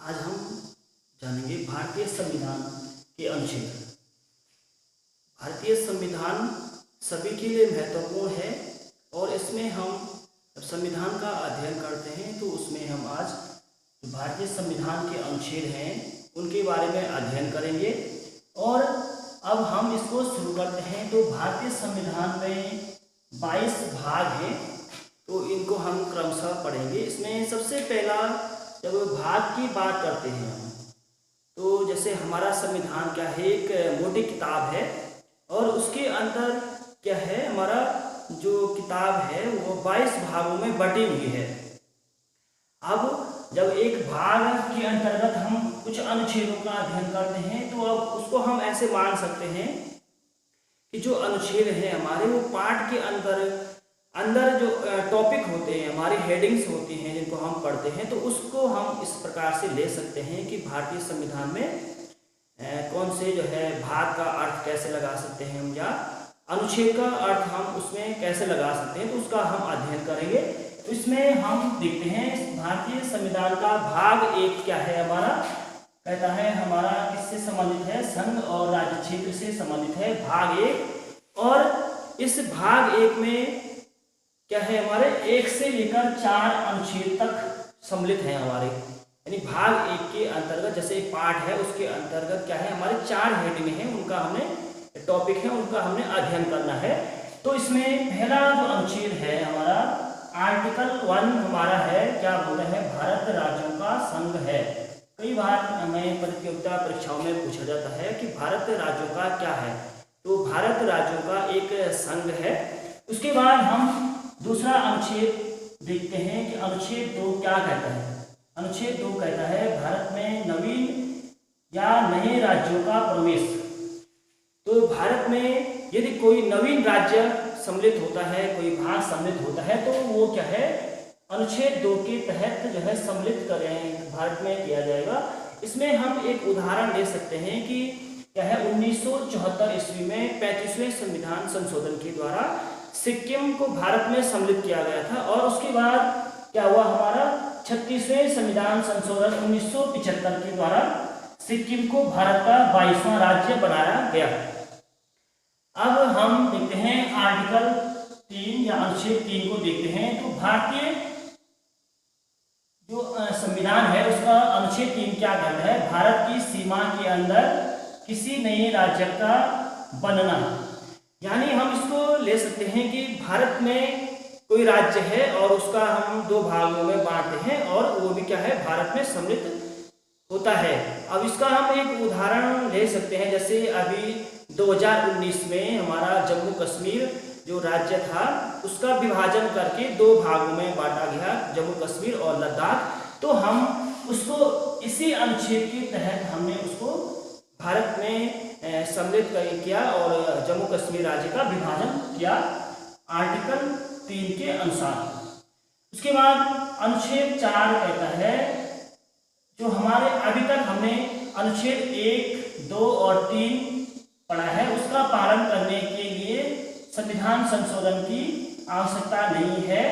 आज हम जानेंगे भारतीय संविधान के अनुच्छेद। भारतीय संविधान सभी के लिए महत्वपूर्ण है और इसमें हम जब संविधान का अध्ययन करते हैं तो उसमें हम आज जो भारतीय संविधान के अनुच्छेद हैं उनके बारे में अध्ययन करेंगे। और अब हम इसको शुरू करते हैं। तो भारतीय संविधान में 22 भाग हैं, तो इनको हम क्रमशः पढ़ेंगे। इसमें सबसे पहला जब भाग की बात करते हैं हम, तो जैसे हमारा संविधान क्या है, एक मोटी किताब है और उसके अंदर क्या है, हमारा जो किताब है वो 22 भागों में बटी हुई है। अब जब एक भाग के अंतर्गत हम कुछ अनुच्छेदों का अध्ययन करते हैं तो अब उसको हम ऐसे मान सकते हैं कि जो अनुच्छेद है हमारे वो पाठ के अंदर जो टॉपिक होते हैं, हमारी हेडिंग्स होती हैं जिनको हम पढ़ते हैं, तो उसको हम इस प्रकार से ले सकते हैं कि भारतीय संविधान में कौन से जो है भाग का अर्थ कैसे लगा सकते हैं हम, या अनुच्छेद का अर्थ हम उसमें कैसे लगा सकते हैं, तो उसका हम अध्ययन करेंगे। तो इसमें हम देखते हैं भारतीय संविधान का भाग 1 क्या है हमारा, कहता है हमारा किससे संबंधित है, संघ और राज्य क्षेत्र से संबंधित है भाग 1। और इस भाग 1 में क्या है, हमारे 1 से लेकर 4 अनुच्छेद तक सम्मिलित हैं हमारे, यानी भाग 1 के अंतर्गत जैसे एक पाठ है उसके अंतर्गत क्या है, हमारे 4 हेडिंग हैं, उनका हमने टॉपिक है उनका हमने अध्ययन करना है। तो इसमें पहला जो अनुच्छेद है हमारा आर्टिकल 1 हमारा है, क्या बोलता है, भारत राज्यों का संघ है। कई बार हमें प्रतियोगिता परीक्षाओं में पूछा जाता है कि भारत राज्यों का क्या है, तो भारत राज्यों का एक संघ है। उसके बाद हम दूसरा अनुच्छेद देखते हैं कि अनुच्छेद 2 क्या कहता है। अनुच्छेद 2 कहता है भारत में नवीन या नए राज्यों का प्रवेश। तो भारत में यदि कोई नवीन राज्य सम्मिलित होता है, कोई भाग सम्मिलित होता है, तो वो क्या है, अनुच्छेद 2 के तहत जो है सम्मिलित करें भारत में किया जाएगा। इसमें हम एक उदाहरण ले सकते हैं कि क्या है, 1974 ईस्वी में 35वें संविधान संशोधन के द्वारा सिक्किम को भारत में सम्मिलित किया गया था। और उसके बाद क्या हुआ, हमारा 36वें संविधान संशोधन 1975 के द्वारा सिक्किम को भारत का 22वां राज्य बनाया गया। अब हम देखते हैं आर्टिकल 3 या अनुच्छेद 3 को देखते हैं। तो भारतीय जो संविधान है उसका अनुच्छेद 3 क्या कहता है, भारत की सीमा के अंदर किसी नए राज्य का बनना। यानी हम इसको ले सकते हैं कि भारत में कोई राज्य है और उसका हम 2 भागों में बांटते हैं और वो भी क्या है, भारत में सम्मिलित होता है। अब इसका हम एक उदाहरण ले सकते हैं, जैसे अभी 2019 में हमारा जम्मू कश्मीर जो राज्य था उसका विभाजन करके 2 भागों में बांटा गया, जम्मू कश्मीर और लद्दाख। तो हम उसको इसी अनुच्छेद के तहत हमने उसको भारत में सम्मिलित किया और जम्मू कश्मीर राज्य का विभाजन किया आर्टिकल 3 के अनुसार। उसके बाद अनुच्छेद 4 कहता है, जो हमारे अभी तक हमने अनुच्छेद 1, 2 और 3 पढ़ा है, उसका पालन करने के लिए संविधान संशोधन की आवश्यकता नहीं है,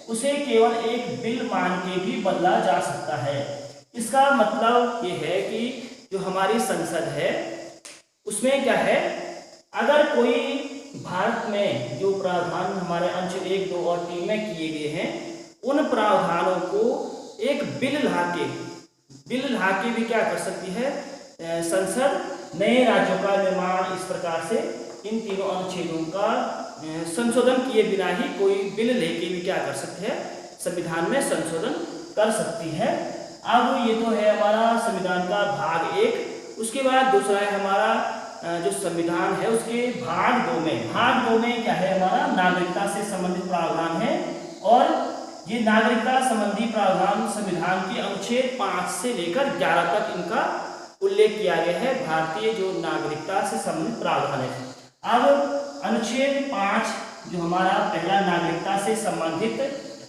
उसे केवल एक बिल मान के भी बदला जा सकता है। इसका मतलब ये है कि जो हमारी संसद है उसमें क्या है, अगर कोई भारत में जो प्रावधान हमारे अनुच्छेद 1, 2 और 3 में किए गए हैं, उन प्रावधानों को एक बिल लाके भी क्या कर सकती है संसद, नए राज्यों का निर्माण। इस प्रकार से इन तीनों अनुच्छेदों का संशोधन किए बिना ही कोई बिल लेके भी क्या कर सकते हैं, संविधान में संशोधन कर सकती है। अब ये तो है हमारा संविधान का भाग 1। उसके बाद दूसरा है हमारा जो संविधान है उसके भाग 2 में। भाग 2 में क्या है, हमारा नागरिकता से संबंधित प्रावधान है और ये नागरिकता संबंधी प्रावधान संविधान के अनुच्छेद 5 से लेकर 11 तक इनका उल्लेख किया गया है, भारतीय जो नागरिकता से संबंधित प्रावधान है। अब अनुच्छेद 5 जो हमारा पहला नागरिकता से संबंधित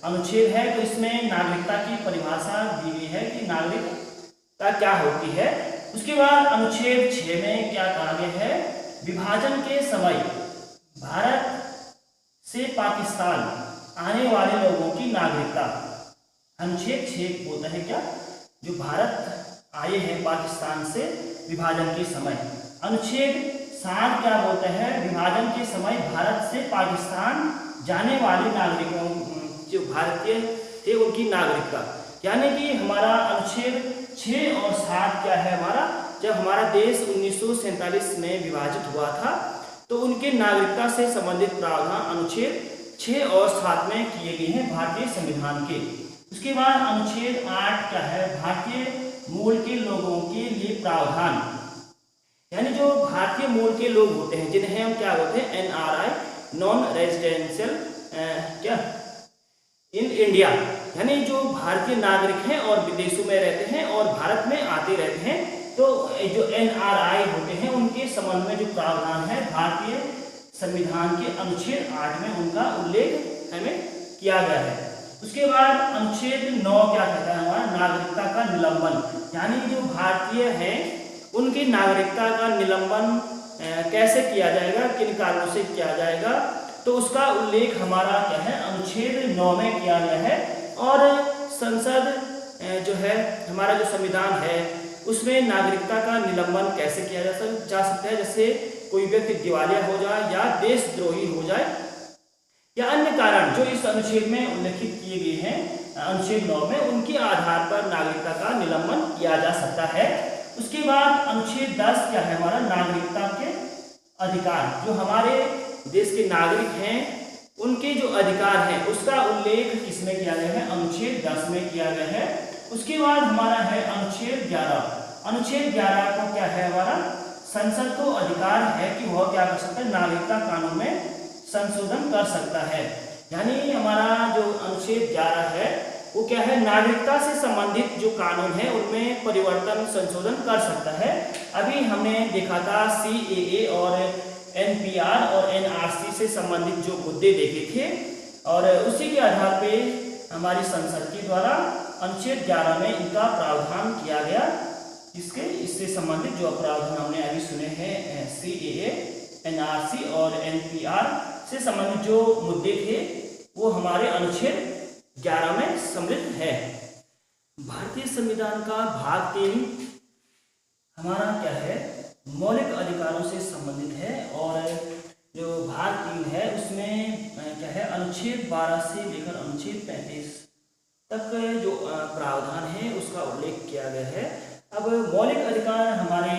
अनुच्छेद है, तो इसमें नागरिकता की परिभाषा दी गई है कि नागरिकता क्या होती है। उसके बाद अनुच्छेद 6 में क्या कहा गया है, विभाजन के समय भारत से पाकिस्तान आने वाले लोगों की नागरिकता। अनुच्छेद 6 बोलता है क्या, जो भारत आए हैं पाकिस्तान से विभाजन के समय। अनुच्छेद 7 क्या बोलते हैं, विभाजन के समय भारत से पाकिस्तान जाने वाले नागरिकों, जो भारतीय थे उनकी नागरिकता, यानी कि हमारा अनुच्छेद 6 और 7 क्या है हमारा, जब हमारा देश 1947 में विभाजित हुआ था तो उनके नागरिकता से संबंधित प्रावधान अनुच्छेद 6 और 7 में किए गए हैं भारतीय संविधान के। उसके बाद अनुच्छेद 8 क्या है, भारतीय मूल के लोगों के लिए प्रावधान, यानी जो भारतीय मूल के लोग होते हैं जिन्हें हम क्या बोलते हैं, NRI, नॉन रेजिडेंशियल क्या इन इंडिया, यानी जो भारतीय नागरिक हैं और विदेशों में रहते हैं और भारत में आते रहते हैं, तो जो NRI होते हैं उनके संबंध में जो प्रावधान है भारतीय संविधान के अनुच्छेद 8 में उनका उल्लेख हमें किया गया है। उसके बाद अनुच्छेद 9 क्या कहता है हमारा, नागरिकता का निलंबन, यानी जो भारतीय हैं उनकी नागरिकता का निलंबन कैसे किया जाएगा, किन कारणों से किया जाएगा, तो उसका उल्लेख हमारा क्या है, अनुच्छेद 9 में किया गया है। और संसद जो है हमारा जो संविधान है उसमें नागरिकता का निलंबन कैसे किया जा सकता है, जैसे कोई व्यक्ति दिवालिया हो जाए या देशद्रोही हो जाए या अन्य कारण जो इस अनुच्छेद में उल्लेखित किए गए हैं अनुच्छेद 9 में, उनके आधार पर नागरिकता का निलंबन किया जा सकता है। उसके बाद अनुच्छेद 10 क्या है हमारा, नागरिकता के अधिकार, जो हमारे देश के नागरिक हैं उनके जो अधिकार हैं उसका उल्लेख किसमें किया गया है, अनुच्छेद 10 में किया गया है। उसके बाद हमारा है अनुच्छेद 11। अनुच्छेद 11 को क्या है हमारा, संसद को अधिकार है कि वह क्या कर सकता है, नागरिकता कानून में संशोधन कर सकता है, यानी हमारा जो अनुच्छेद 11 है वो क्या है, नागरिकता से संबंधित जो कानून है उनमें परिवर्तन संशोधन कर सकता है। अभी हमने देखा था CAA और NPR और NRC से संबंधित जो मुद्दे देखे थे, और उसी के आधार पे हमारी संसद के द्वारा अनुच्छेद 11 में इनका प्रावधान किया गया। इससे संबंधित जो प्रावधान हमने अभी सुने हैं CAA, NRC और NPR से संबंधित जो मुद्दे थे वो हमारे अनुच्छेद 11 में सम्मिलित है। भारतीय संविधान का भाग 3 हमारा क्या है, मौलिक अधिकारों से संबंधित है, और जो भाग 3 है उसमें क्या है, अनुच्छेद 12 से लेकर अनुच्छेद 35 तक जो प्रावधान है उसका उल्लेख किया गया है। अब मौलिक अधिकार हमारे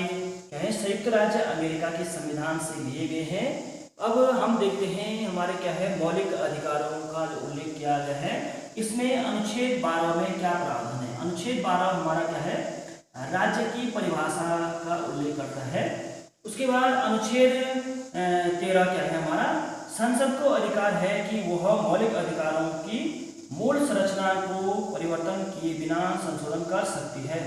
क्या है, संयुक्त राज्य अमेरिका के संविधान से लिए गए हैं। अब हम देखते हैं हमारे क्या है, मौलिक अधिकारों का जो उल्लेख किया गया है इसमें अनुच्छेद 12 में क्या प्रावधान है। अनुच्छेद 12 हमारा क्या है, राज्य की परिभाषा का उल्लेख करता है। उसके बाद अनुच्छेद 13 क्या है हमारा, संसद को अधिकार है कि वह मौलिक अधिकारों की मूल संरचना को परिवर्तन किए बिना संशोधन कर सकती है।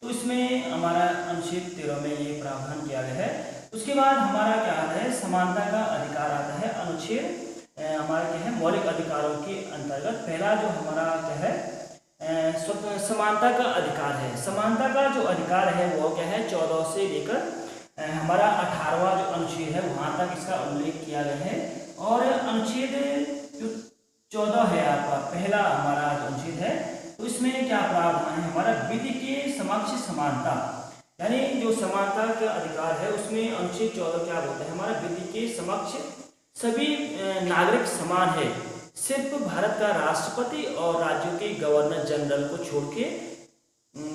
तो इसमें हमारा अनुच्छेद 13 में ये प्रावधान किया गया है। उसके बाद हमारा क्या आता है, समानता का अधिकार आता है। अनुच्छेद हमारा क्या है, मौलिक अधिकारों के अंतर्गत पहला जो हमारा क्या है, समानता का अधिकार है। समानता का जो अधिकार है वो क्या है, 14 से लेकर हमारा 18वां जो अनुच्छेद है वहाँ तक इसका उल्लेख किया गया है। और अनुच्छेद जो 14 है आपका पहला हमारा जो अनुच्छेद है, तो इसमें क्या प्रावधान है हमारा, विधि के समक्ष समानता, यानी जो समानता का अधिकार है उसमें अनुच्छेद 14 क्या बोलता है हमारा, विधि के समक्ष सभी नागरिक समान है, सिर्फ भारत का राष्ट्रपति और राज्यों के गवर्नर जनरल को छोड़ के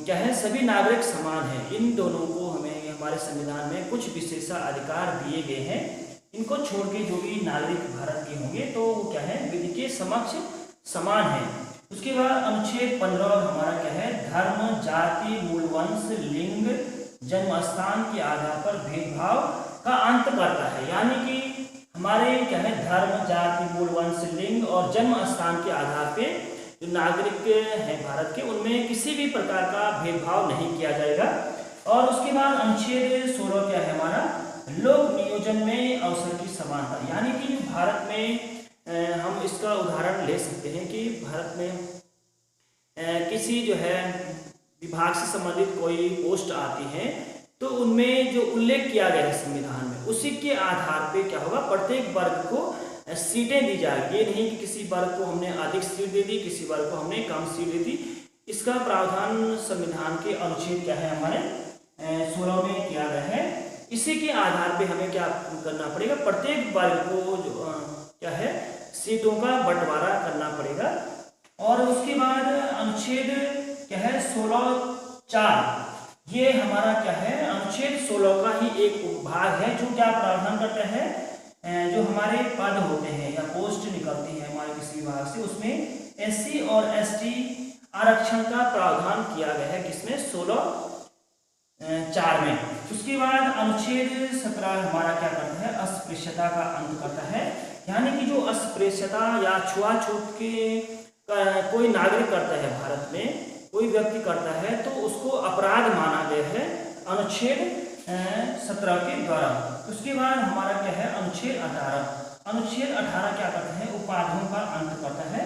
क्या है, सभी नागरिक समान है। इन दोनों को हमें हमारे संविधान में कुछ विशेषाधिकार दिए गए हैं, इनको छोड़ के जो भी नागरिक भारत के होंगे तो वो क्या है, विधि के समक्ष समान है। उसके बाद अनुच्छेद 15 हमारा क्या है, धर्म, जाति, मूल वंश, लिंग, जन्म स्थान के आधार पर भेदभाव का अंत करता है, यानी कि हमारे क्या है, धर्म, जाति, मूल वंश, लिंग और जन्म स्थान के आधार पे जो नागरिक हैं भारत के उनमें किसी भी प्रकार का भेदभाव नहीं किया जाएगा। और उसके बाद अनुच्छेद 16 क्या है हमारा, लोक नियोजन में अवसर की समानता, यानी कि भारत में हम इसका उदाहरण ले सकते हैं कि भारत में किसी जो है विभाग से संबंधित कोई पोस्ट आती है तो उनमें जो उल्लेख किया गया है संविधान में उसी के आधार पे क्या होगा, प्रत्येक वर्ग को सीटें दी जाएगी। ये नहीं कि किसी वर्ग को हमने अधिक सीट दे दी, किसी वर्ग को हमने कम सीट दे दी। इसका प्रावधान संविधान के अनुच्छेद क्या है हमारे 16 में किया गया है। इसी के आधार पे हमें क्या करना पड़ेगा, प्रत्येक वर्ग को जो क्या है सीटों का बंटवारा करना पड़ेगा। और उसके बाद अनुच्छेद क्या है 16(4), ये हमारा क्या है अनुच्छेद 16 का ही एक उपभाग है, जो क्या प्रावधान करता है, जो हमारे पद होते हैं या पोस्ट निकलती है हमारे किसी विभाग से, उसमें SC और ST आरक्षण का प्रावधान किया गया है, किसमें 16(4) में। उसके बाद अनुच्छेद 17 हमारा क्या करता है, अस्पृश्यता का अंत करता है। यानी कि जो अस्पृश्यता या छुआछूत के कोई नागरिक करता है, भारत में कोई व्यक्ति करता है, तो उसको अपराध माना गया है अनुच्छेद 17 के द्वारा। उसके बाद हमारा क्या है अनुच्छेद 18। अनुच्छेद 18 क्या करता है, उपाधियों का अंत करता है।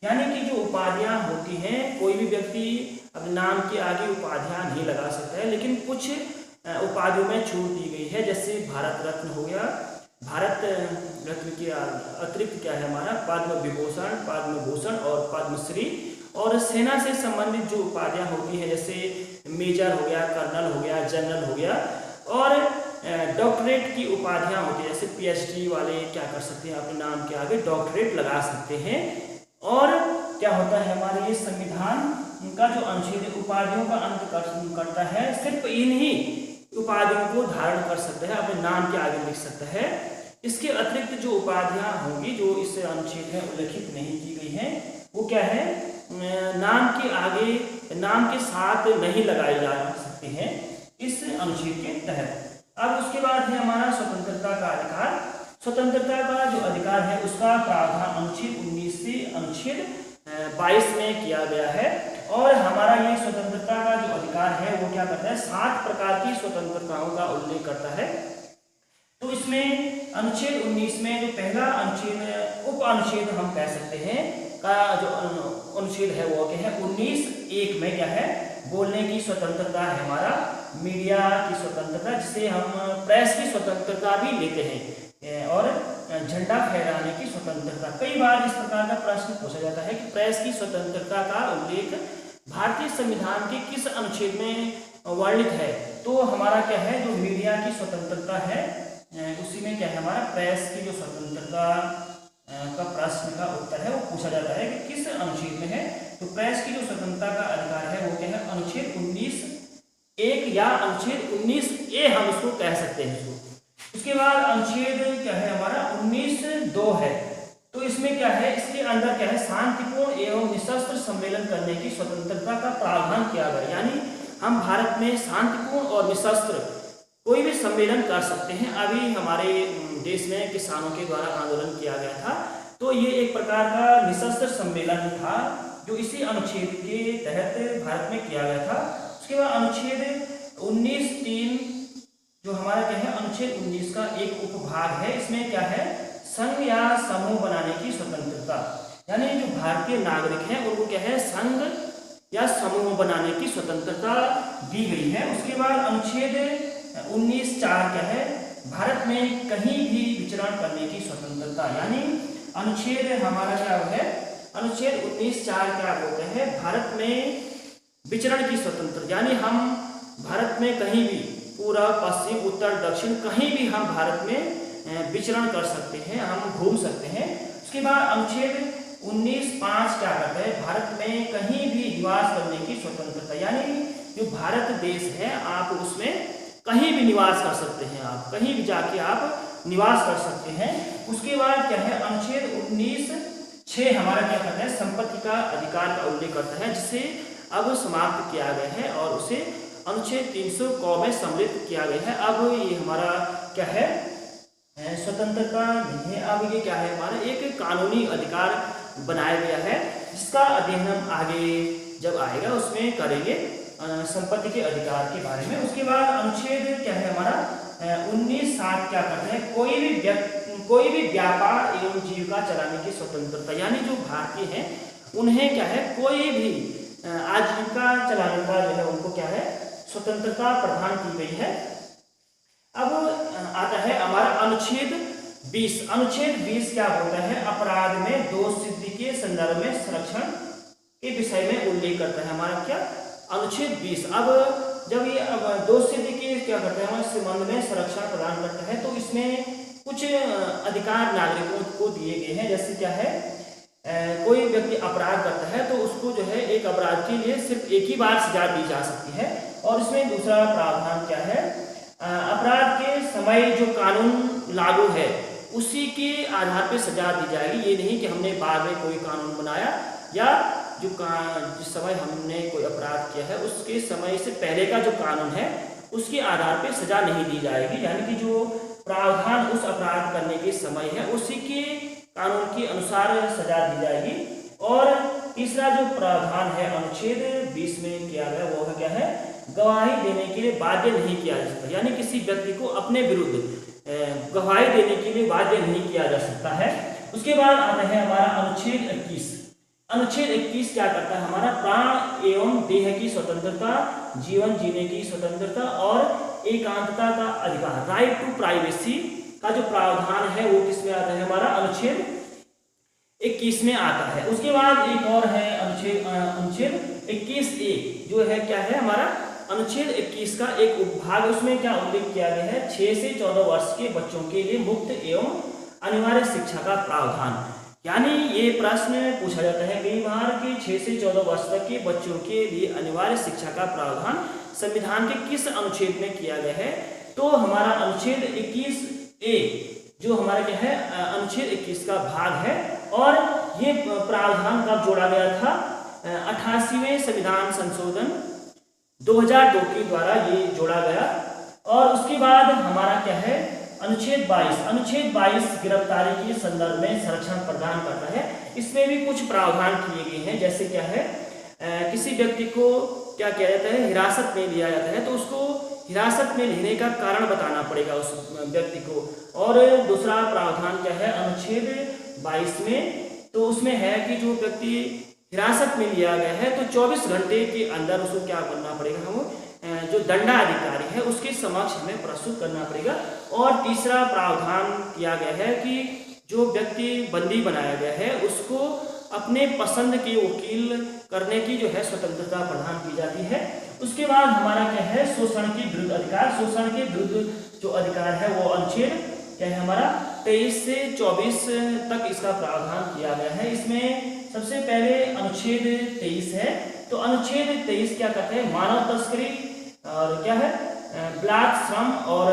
यानी कि जो उपाधियां होती हैं, कोई भी व्यक्ति अपने नाम के आगे उपाधियां नहीं लगा सकता है, लेकिन कुछ उपाधियों में छूट दी गई है। जैसे भारत रत्न हो गया, भारत रत्न के अतिरिक्त क्या है हमारा पद्म विभूषण, पद्म भूषण और पद्मश्री। और सेना से संबंधित जो उपाधियां होती है, जैसे मेजर हो गया, कर्नल हो गया, जनरल हो गया। और डॉक्टरेट की उपाधियां होती है, जैसे PhD वाले क्या कर सकते हैं, अपने नाम के आगे डॉक्टरेट लगा सकते हैं। और क्या होता है हमारे ये संविधान का जो अनुच्छेद उपाधियों का अंत करता है, सिर्फ इन्हीं उपाधियों को धारण कर सकता है, अपने नाम के आगे लिख सकता है। इसके अतिरिक्त जो उपाधियां होंगी जो इस अनुच्छेद में उल्लेखित नहीं की गई हैं, वो क्या है नाम के आगे, नाम के साथ नहीं लगाई जा सकती हैं इस अनुच्छेद के तहत। अब उसके बाद है हमारा स्वतंत्रता का अधिकार। स्वतंत्रता का जो अधिकार है उसका प्रावधान अनुच्छेद 19 से अनुच्छेद 22 में किया गया है। और हमारा ये स्वतंत्रता का जो अधिकार है वो क्या करता है, 7 प्रकार की स्वतंत्रताओं का उल्लेख करता है। तो इसमें अनुच्छेद 19 में जो पहला अनुच्छेद, उप अनुच्छेद हम कह सकते हैं का जो अनुच्छेद है वो क्या है 19(1) में क्या है, बोलने की स्वतंत्रता है हमारा, मीडिया की स्वतंत्रता, जिसे हम प्रेस की स्वतंत्रता भी लेते हैं, और झंडा फहराने की स्वतंत्रता। कई बार इस प्रकार का प्रश्न पूछा जाता है कि प्रेस की स्वतंत्रता का उल्लेख भारतीय संविधान के किस अनुच्छेद में वर्णित है। तो हमारा क्या है जो मीडिया की स्वतंत्रता है, उसी में क्या है हमारा प्रेस की जो स्वतंत्रता का प्रश्न का उत्तर है वो पूछा जाता है कि किस अनुच्छेद में है। तो प्रेस की जो स्वतंत्रता का अधिकार है वो क्या है अनुच्छेद 19(1) या अनुच्छेद 19(a) हम इसको कह सकते हैं इसको। उसके बाद अनुच्छेद क्या है हमारा 19(2) है। तो इसमें क्या है, इसके अंदर क्या है शांतिपूर्ण एवं निशस्त्र सम्मेलन करने की स्वतंत्रता का प्रावधान किया गया। यानी हम भारत में शांतिपूर्ण और निशस्त्र कोई भी सम्मेलन कर सकते हैं। अभी हमारे देश में किसानों के द्वारा आंदोलन किया गया था, तो ये एक प्रकार का निशस्त्र सम्मेलन था जो इसी अनुच्छेद के तहत भारत में किया गया था। उसके बाद अनुच्छेद 19(3) जो हमारा क्या है अनुच्छेद 19 का एक उपभाग है। इसमें क्या है संघ या समूह बनाने की स्वतंत्रता, यानी जो भारतीय नागरिक हैं उनको क्या है संघ या समूह बनाने की स्वतंत्रता दी गई है। उसके बाद अनुच्छेद 19(4) क्या है भारत में कहीं भी विचरण करने की स्वतंत्रता। यानी अनुच्छेद हमारा क्या है अनुच्छेद 19(4) क्या बोलते हैं, भारत में विचरण की स्वतंत्रता। यानी हम भारत में कहीं भी पूर्व पश्चिम उत्तर दक्षिण कहीं भी हम भारत में विचरण कर सकते हैं, हम घूम सकते हैं। उसके बाद अनुच्छेद 19(5) क्या करता है भारत में कहीं भी निवास करने की स्वतंत्रता। यानी जो भारत देश है आप उसमें कहीं भी निवास कर सकते हैं, आप कहीं भी जाके आप निवास कर सकते हैं। उसके बाद क्या है अनुच्छेद 19(6) हमारा क्या करता है संपत्ति का अधिकार का उल्लेख करता है, जिसे अब समाप्त किया गया है और उसे अनुच्छेद 300 क में सम्मिलित किया गया है। अब ये हमारा क्या है स्वतंत्रता नहीं है, अब ये क्या है हमारा एक कानूनी अधिकार बनाया गया है, जिसका अध्ययन हम आगे जब आएगा उसमें करेंगे संपत्ति के अधिकार के बारे में। उसके बाद अनुच्छेद क्या है हमारा 19(7) क्या करते हैं कोई भी व्यापार एवं जीविका चलाने की स्वतंत्रता। यानी जो भारतीय हैं उन्हें क्या है कोई भी आजीविका चलाने का जो है उनको क्या है स्वतंत्रता प्रदान की गई है। अब आता है हमारा अनुच्छेद 20। अनुच्छेद 20 क्या बोलता है अपराध में दोष सिद्धि के संदर्भ में संरक्षण के विषय में उल्लेख करता है हमारा क्या अनुच्छेद 20। अब जब ये अब 2 से देखिए क्या करता है हमारे संबंध में संरक्षण प्रदान करता है, तो इसमें कुछ अधिकार नागरिकों को दिए गए हैं। जैसे क्या है, कोई व्यक्ति अपराध करता है तो उसको जो है एक अपराध के लिए सिर्फ एक ही बार सजा दी जा सकती है। और इसमें दूसरा प्रावधान क्या है, अपराध के समय जो कानून लागू है उसी के आधार पर सजा दी जाएगी। ये नहीं कि हमने बाद में कोई कानून बनाया या जिस समय हमने कोई अपराध किया है उसके समय से पहले का जो कानून है उसके आधार पर सजा नहीं दी जाएगी। यानी कि जो प्रावधान उस अपराध करने के समय है उसी के कानून के अनुसार सजा दी जाएगी। और तीसरा जो प्रावधान है अनुच्छेद 20 में किया गया वो क्या है, गवाही देने के लिए बाध्य नहीं किया जा सकता। यानी किसी व्यक्ति को अपने विरुद्ध गवाही देने के लिए बाध्य नहीं किया जा सकता है। उसके बाद आता है हमारा अनुच्छेद 21। अनुच्छेद 21 क्या करता है, हमारा प्राण एवं देह की स्वतंत्रता, जीवन जीने की स्वतंत्रता और एकांतता का अधिकार, राइट टू प्राइवेसी का जो प्रावधान है वो किसमें आता है, हमारा अनुच्छेद 21 में आता है। उसके बाद एक और है अनुच्छेद 21A जो है क्या है हमारा अनुच्छेद 21 का एक उपभाग। उसमें क्या उल्लेख किया गया है, 6 से 14 वर्ष के बच्चों के लिए मुफ्त एवं अनिवार्य शिक्षा का प्रावधान। यानी ये प्रश्न पूछा जाता है कई बार कि 6 से 14 वर्ष तक के बच्चों के लिए अनिवार्य शिक्षा का प्रावधान संविधान के किस अनुच्छेद में किया गया है, तो हमारा अनुच्छेद 21A जो हमारा क्या है अनुच्छेद 21 का भाग है। और ये प्रावधान कब जोड़ा गया था, 88वें संविधान संशोधन 2002 के द्वारा ये जोड़ा गया। और उसके बाद हमारा क्या है अनुच्छेद 22। अनुच्छेद 22 गिरफ्तारी के संदर्भ में संरक्षण प्रदान करता है। इसमें भी कुछ प्रावधान किए गए हैं। जैसे क्या है, किसी व्यक्ति को क्या किया जाता है, हिरासत में लिया जाता है तो उसको हिरासत में लेने का कारण बताना पड़ेगा उस व्यक्ति को। और दूसरा प्रावधान क्या है अनुच्छेद 22 में, तो उसमें है कि जो व्यक्ति हिरासत में लिया गया है तो 24 घंटे के अंदर उसको क्या करना पड़ेगा, हम जो दंडाधिकारी है उसके समक्ष हमें प्रस्तुत करना पड़ेगा। और तीसरा प्रावधान किया गया है कि जो व्यक्ति बंदी बनाया गया है उसको अपने पसंद के वकील करने की जो है स्वतंत्रता प्रदान की जाती है। उसके बाद हमारा क्या है शोषण के विरुद्ध अधिकार। शोषण के विरुद्ध जो अधिकार है वो अनुच्छेद क्या है हमारा 23 से 24 तक इसका प्रावधान किया गया है। इसमें सबसे पहले अनुच्छेद 23 है। तो अनुच्छेद 23 क्या कहते हैं, मानव तस्करी और क्या है ब्लैक श्रम और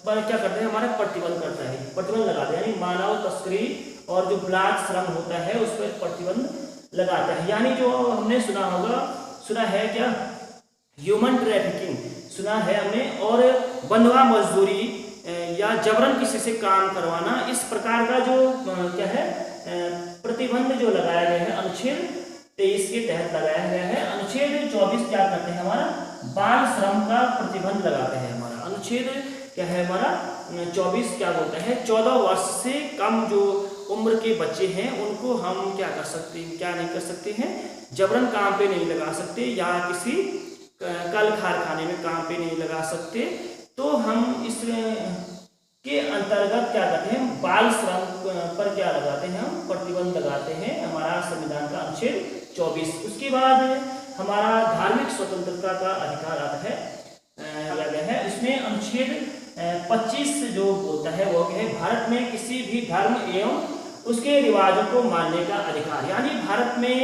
पर क्या करते हैं हमारा प्रतिबंध करता है, प्रतिबंध लगाते हैं। यानी मानव तस्करी और जो ब्लैक श्रम होता है उस पर प्रतिबंध लगाता है। यानी जो हमने सुना है क्या ह्यूमन ट्रैफिकिंग सुना है हमने, और बंधुआ मजदूरी या जबरन किसी से काम करवाना, इस प्रकार का जो क्या है प्रतिबंध जो लगाया गया है अनुच्छेद 23 के तहत लगाया गया है। अनुच्छेद 24 क्या करते हैं हमारा बाल श्रम का प्रतिबंध लगाते हैं। हमारा अनुच्छेद क्या है हमारा 24 क्या बोलता है 14 वर्ष से कम जो उम्र के बच्चे हैं उनको हम क्या कर सकते हैं, क्या नहीं कर सकते हैं, जबरन काम पे नहीं लगा सकते या किसी कल कारखाने में काम पे नहीं लगा सकते। तो हम इस के अंतर्गत क्या करते हैं बाल श्रम पर क्या लगाते हैं, हम प्रतिबंध लगाते हैं, हमारा संविधान का अनुच्छेद 24। उसके बाद हमारा धार्मिक स्वतंत्रता का अधिकार आता है किया गया है। इसमें अनुच्छेद 25 जो बोलता है वो है भारत में किसी भी धर्म एवं उसके रिवाजों को मानने का अधिकार। यानी भारत में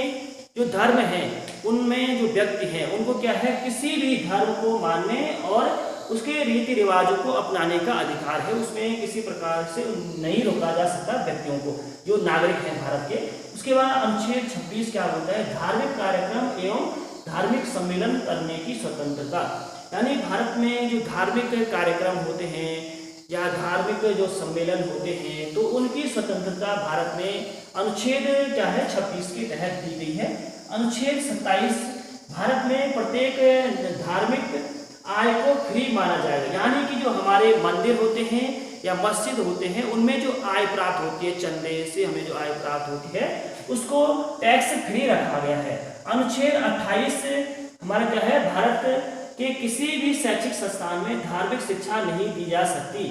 जो धर्म है उनमें जो व्यक्ति हैं उनको क्या है किसी भी धर्म को मानने और उसके रीति रिवाजों को अपनाने का अधिकार है। उसमें किसी प्रकार से नहीं रोका जा सकता व्यक्तियों को जो नागरिक हैं भारत के। उसके बाद अनुच्छेद 26 क्या बोलता है धार्मिक कार्यक्रम एवं धार्मिक सम्मेलन करने की स्वतंत्रता। यानी भारत में जो धार्मिक कार्यक्रम होते हैं या धार्मिक जो सम्मेलन होते हैं तो उनकी स्वतंत्रता भारत में अनुच्छेद क्या है 26 के तहत दी गई है। अनुच्छेद 27 भारत में प्रत्येक धार्मिक आय को फ्री माना जाएगा। यानी कि जो हमारे मंदिर होते हैं या मस्जिद होते हैं उनमें जो आय प्राप्त होती है चंदे से हमें जो आय प्राप्त होती है उसको टैक्स फ्री रखा गया है। अनुच्छेद 28 हमारा क्या है भारत के किसी भी शैक्षिक संस्थान में धार्मिक शिक्षा नहीं दी जा सकती।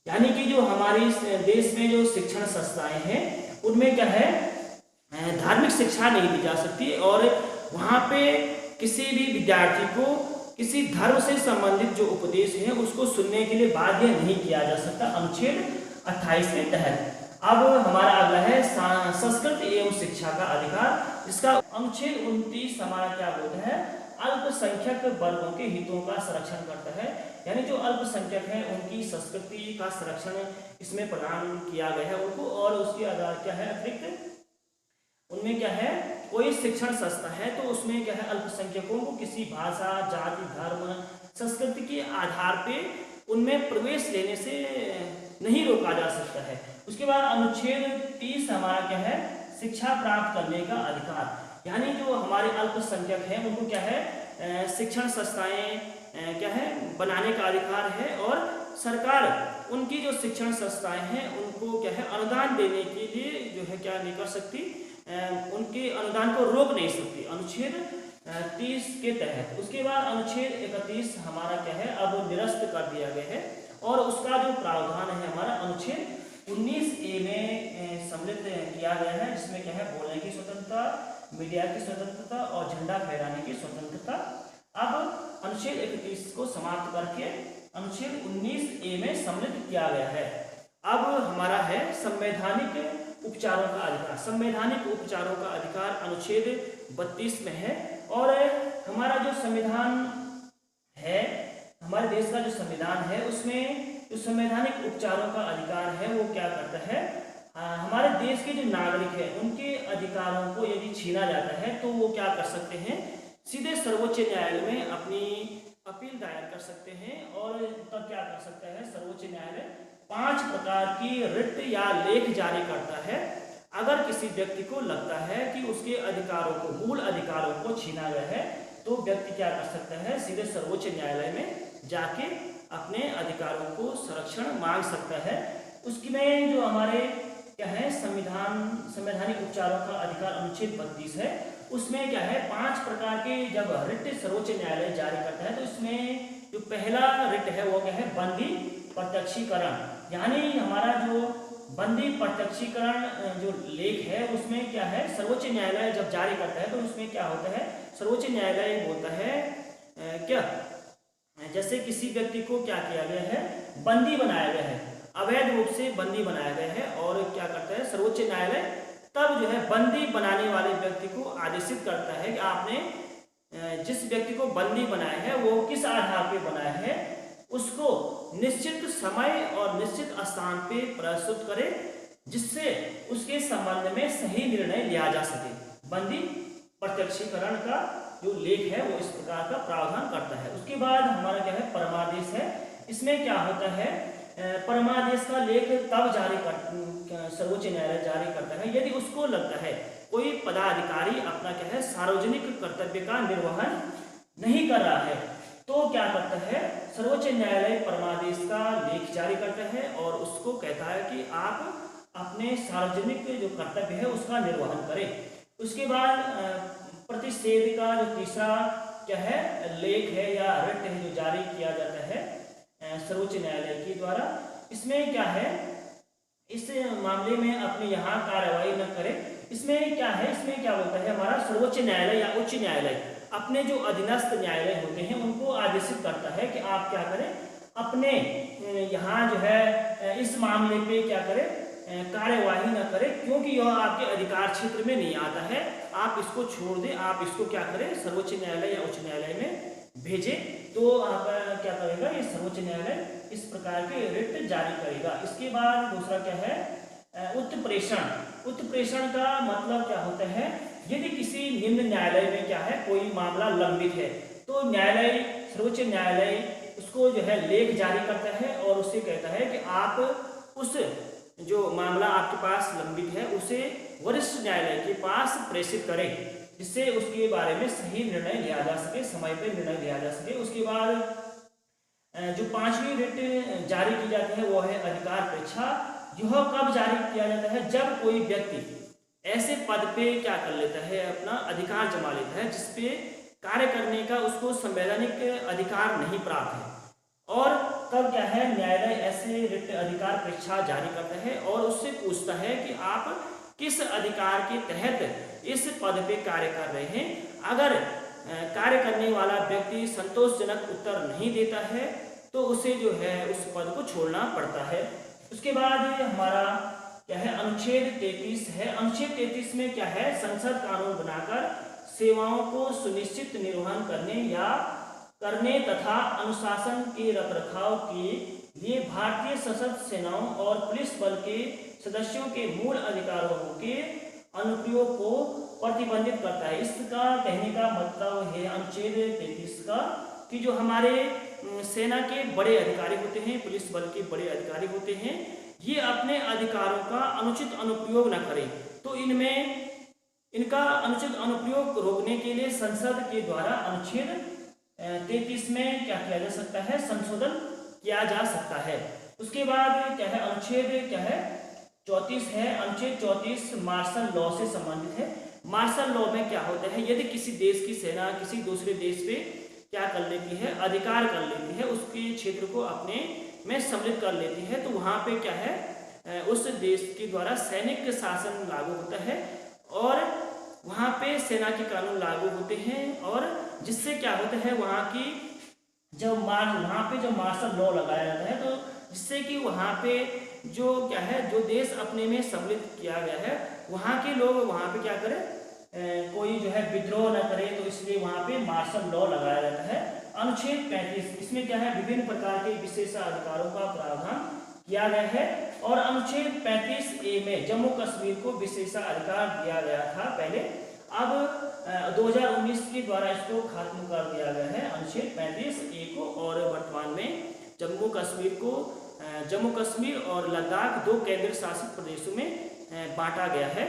यानी कि जो हमारे देश में जो शिक्षण संस्थाएं हैं उनमें क्या है धार्मिक शिक्षा नहीं दी जा सकती और वहाँ पे किसी भी विद्यार्थी को किसी धर्म से संबंधित जो उपदेश है उसको सुनने के लिए बाध्य नहीं किया जा सकता अनुच्छेद 28 के तहत। अब हमारा अगला है संस्कृति एवं शिक्षा का अधिकार। इसका अनुच्छेद 29 हमारा क्या बोलता है, अल्पसंख्यक वर्गों के हितों का संरक्षण करता है। यानी जो अल्पसंख्यक है उनकी संस्कृति का संरक्षण इसमें प्रदान किया गया है उनको। और उसके आधार क्या है, अतिरिक्त उनमें क्या है, कोई शिक्षण संस्था है तो उसमें क्या है, अल्पसंख्यकों को किसी भाषा, जाति, धर्म, संस्कृति के आधार पे उनमें प्रवेश लेने से नहीं रोका जा सकता है। उसके बाद अनुच्छेद 30 हमारा क्या है, शिक्षा प्राप्त करने का अधिकार। यानी जो हमारे अल्पसंख्यक हैं उनको क्या है, शिक्षण संस्थाएं क्या है बनाने का अधिकार है और सरकार उनकी जो शिक्षण संस्थाएं हैं उनको क्या है अनुदान देने के लिए जो है क्या नहीं कर सकती, उनके अनुदान को रोक नहीं सकती अनुच्छेद 30 के तहत। उसके बाद अनुच्छेद 31 हमारा क्या है, अब निरस्त कर दिया गया है और उसका जो प्रावधान है हमारा अनुच्छेद 19A में सम्मिलित किया गया है, जिसमें क्या है, बोलने की स्वतंत्रता, मीडिया की स्वतंत्रता और झंडा फहराने की स्वतंत्रता। अब अनुच्छेद 31 को समाप्त करके अनुच्छेद 19A में सम्मिलित किया गया है। अब हमारा है संवैधानिक उपचारों का अधिकार। संवैधानिक उपचारों का अधिकार अनुच्छेद 32 में है और हमारा जो संविधान है, हमारे देश का जो संविधान है उसमें जो संवैधानिक उपचारों का अधिकार है वो क्या करता है, हमारे देश के जो नागरिक हैं उनके अधिकारों को यदि छीना जाता है तो वो क्या कर सकते हैं, सीधे सर्वोच्च न्यायालय में अपनी अपील दायर कर सकते हैं। और तब क्या कर सकता है, सर्वोच्च न्यायालय 5 प्रकार की रिट या लेख जारी करता है। अगर किसी व्यक्ति को लगता है कि उसके अधिकारों को, मूल अधिकारों को छीना गया है तो व्यक्ति क्या कर सकता है, सीधे सर्वोच्च न्यायालय में जाके अपने अधिकारों को संरक्षण मांग सकता है। उसकी में जो हमारे क्या है, संवैधानिक उपचारों का अधिकार अनुच्छेद 32 है, उसमें क्या है 5 प्रकार के जब रिट सर्वोच्च न्यायालय जारी करता है तो इसमें जो पहला रिट है वो क्या है, बंदी प्रत्यक्षीकरण। यानी हमारा जो बंदी प्रत्यक्षीकरण जो लेख है उसमें क्या है, सर्वोच्च न्यायालय जब जारी करता है तो उसमें क्या होता है, सर्वोच्च न्यायालय बोलता है क्या, जैसे किसी व्यक्ति को क्या किया गया है, बंदी बनाया गया है, अवैध रूप से बंदी बनाया गया है और क्या करता है सर्वोच्च न्यायालय तब जो है बंदी बनाने वाले व्यक्ति को आदेशित करता है कि आपने जिस व्यक्ति को बंदी बनाया है वो किस आधार पे बनाया है, उसको निश्चित समय और निश्चित स्थान पे प्रस्तुत करे जिससे उसके संबंध में सही निर्णय लिया जा सके। बंदी प्रत्यक्षीकरण का जो लेख है वो इस प्रकार का प्रावधान करता है। उसके बाद हमारा क्या है, परमादेश है। इसमें क्या होता है, परमादेश का लेख तब जारी कर सर्वोच्च न्यायालय जारी करता है यदि उसको लगता है कोई पदाधिकारी अपना क्या है सार्वजनिक कर्तव्य का निर्वहन नहीं कर रहा है तो क्या करता है, सर्वोच्च न्यायालय परमादेश का लेख जारी करता है और उसको कहता है कि आप अपने सार्वजनिक जो कर्तव्य है उसका निर्वहन करें। उसके बाद प्रतिषेध का जो तीसरा क्या है लेख है या रिट है जो जारी किया जाता है सर्वोच्च न्यायालय के द्वारा, इसमें क्या है, इस मामले में अपने यहाँ कार्रवाई न करें। इसमें क्या है, इसमें क्या बोलता है, हमारा सर्वोच्च न्यायालय या उच्च न्यायालय अपने जो अधीनस्थ न्यायालय होते हैं उनको आदेशित करता है कि आप क्या करें, अपने यहाँ जो है इस मामले पे क्या करें, कार्यवाही न करें क्योंकि यह आपके अधिकार क्षेत्र में नहीं आता है, आप इसको छोड़ दें, आप इसको क्या करें सर्वोच्च न्यायालय या उच्च न्यायालय में भेजें। तो आप क्या करेगा, ये सर्वोच्च न्यायालय इस प्रकार के रिट जारी करेगा। इसके बाद दूसरा क्या है, उत्प्रेषण। उत्प्रेषण का मतलब क्या होता है, यदि किसी निम्न न्यायालय में क्या है कोई मामला लंबित है तो न्यायालय, सर्वोच्च न्यायालय उसको जो है लेख जारी करता है और उससे कहता है कि आप उस जो मामला आपके पास लंबित है उसे वरिष्ठ न्यायालय के पास प्रेषित करें जिससे उसके बारे में सही निर्णय लिया जा सके, समय पर निर्णय लिया जा सके। उसके बाद जो 5वीं रिट जारी की जाती है वो है अधिकार परीक्षा। यह कब जारी किया जाता है, जब कोई व्यक्ति ऐसे पद पे क्या कर लेता है, अपना अधिकार जमा लेता है जिसपे कार्य करने का उसको संवैधानिक अधिकार नहीं प्राप्त है, और तब क्या है न्यायालय ऐसे रिट अधिकार परीक्षा जारी करता है और उससे पूछता है कि आप किस अधिकार के तहत इस पद पे कार्य कर रहे हैं। अगर कार्य करने वाला व्यक्ति संतोषजनक उत्तर नहीं देता है तो उसे जो है उस पद को छोड़ना पड़ता है। उसके बाद हमारा क्या है, अनुच्छेद 33 है। अनुच्छेद 33 में क्या है, संसद कानून बनाकर सेवाओं को सुनिश्चित निर्वहन करने तथा अनुशासन के रखरखाव के लिए भारतीय सशस्त्र सेनाओं और पुलिस बल के सदस्यों के मूल अधिकारों के अनुप्रयोग को प्रतिबंधित करता है। इसका कहने का मतलब है अनुच्छेद 33 का कि जो हमारे सेना के बड़े अधिकारी होते हैं, पुलिस बल के बड़े अधिकारी होते हैं, ये अपने अधिकारों का अनुचित अनुप्रयोग न करें। तो इनका अनुचित अनुप्रयोग रोकने के लिए संसद के द्वारा अनुच्छेद 33 में क्या किया जा सकता है, संशोधन किया जा सकता है। उसके बाद क्या है, अनुच्छेद क्या है 34 है। अनुच्छेद 34 मार्शल लॉ से संबंधित है। मार्शल लॉ में क्या होता है, यदि किसी देश की सेना किसी दूसरे देश पे क्या कर लेती है, अधिकार कर लेती है, उसके क्षेत्र को अपने में सम्मिलित कर लेती है, तो वहाँ पे क्या है, उस देश के द्वारा सैनिक शासन लागू होता है और वहाँ पे सेना के कानून लागू होते हैं। और जिससे क्या होता है, वहाँ पे जब मार्शल लॉ लगाया जाता है तो जिससे कि वहाँ पे जो क्या है, जो देश अपने में सम्मिलित किया गया है, वहाँ के लोग वहाँ पे क्या करें, कोई जो है विद्रोह न करे, तो इसलिए वहाँ पे मार्शल लॉ लगाया जाता है। अनुच्छेद 35 इसमें क्या है, विभिन्न प्रकार के विशेषाधिकारों का प्रावधान किया गया है। और अनुच्छेद 35A में जम्मू कश्मीर को विशेषाधिकार दिया गया था पहले, अब 2019 के द्वारा इसको खत्म कर दिया गया है अनुच्छेद 35A को। और वर्तमान में जम्मू कश्मीर और लद्दाख 2 केंद्र शासित प्रदेशों में बांटा गया है।